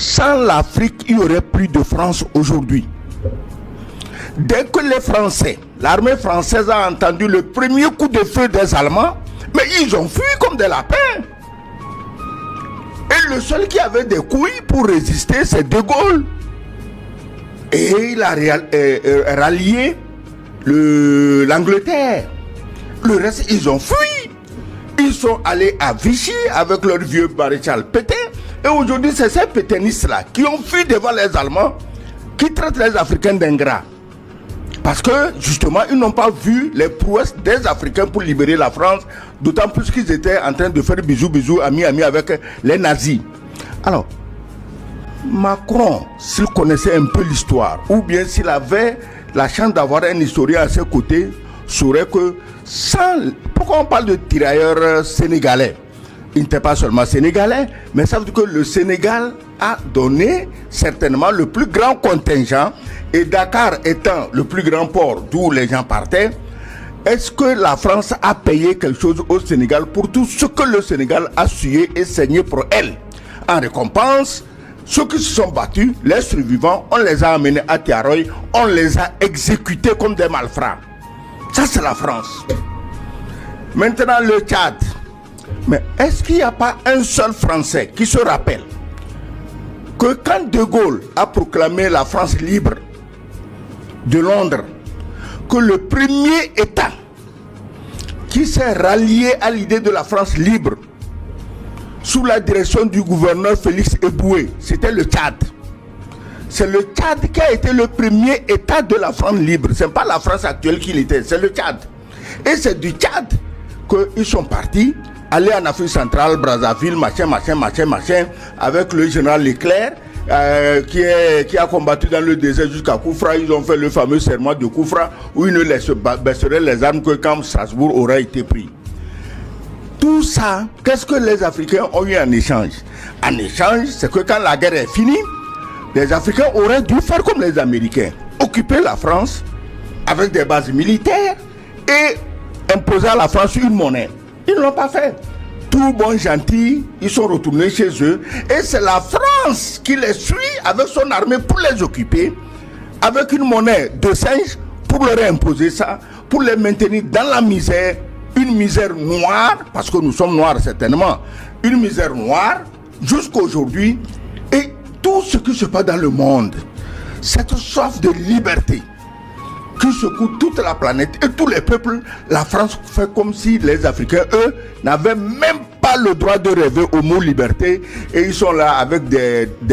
Sans l'Afrique, il n'y aurait plus de France aujourd'hui. Dès que les Français, l'armée française a entendu le premier coup de feu des Allemands, mais ils ont fui comme des lapins. Et le seul qui avait des couilles pour résister, c'est De Gaulle. Et il a rallié l'Angleterre. Le reste, ils ont fui. Ils sont allés à Vichy avec leur vieux maréchal Pétain. Et aujourd'hui, c'est ces pétainistes-là qui ont fui devant les Allemands, qui traitent les Africains d'ingrats. Parce que, justement, ils n'ont pas vu les prouesses des Africains pour libérer la France, d'autant plus qu'ils étaient en train de faire bisous, amis avec les nazis. Alors, Macron, s'il connaissait un peu l'histoire, ou bien s'il avait la chance d'avoir un historien à ses côtés, saurait que pourquoi on parle de tirailleurs sénégalais? Il n'était pas seulement sénégalais, mais ça veut dire que le Sénégal a donné certainement le plus grand contingent, et Dakar étant le plus grand port d'où les gens partaient, est-ce que la France a payé quelque chose au Sénégal pour tout ce que le Sénégal a sué et saigné pour elle? En récompense, ceux qui se sont battus, les survivants, on les a amenés à Tiaroy, on les a exécutés comme des malfrats. Ça, c'est la France. Maintenant, le Tchad. Mais est-ce qu'il n'y a pas un seul Français qui se rappelle que quand De Gaulle a proclamé la France libre de Londres, que le premier État qui s'est rallié à l'idée de la France libre sous la direction du gouverneur Félix Éboué, c'était le Tchad. C'est le Tchad qui a été le premier État de la France libre. Ce n'est pas la France actuelle qu'il était, c'est le Tchad. Et c'est du Tchad qu'ils sont partis, aller en Afrique centrale, Brazzaville, machin, avec le général Leclerc, qui a combattu dans le désert jusqu'à Koufra. Ils ont fait le fameux serment de Koufra, où ils ne baisseraient les armes que quand Strasbourg aurait été pris. Tout ça, qu'est-ce que les Africains ont eu en échange? En échange, c'est que quand la guerre est finie, les Africains auraient dû faire comme les Américains, occuper la France avec des bases militaires et imposer à la France une monnaie. Ils ne l'ont pas fait. Tout bon gentil, ils sont retournés chez eux et c'est la France qui les suit avec son armée pour les occuper, avec une monnaie de singe pour leur imposer ça, pour les maintenir dans la misère, une misère noire, parce que nous sommes noirs certainement, une misère noire jusqu'aujourd'hui. Et tout ce qui se passe dans le monde, cette soif de liberté qui secoue toute la planète et tous les peuples, la France fait comme si les Africains, eux, n'avaient même pas le droit de rêver au mot liberté, et ils sont là avec des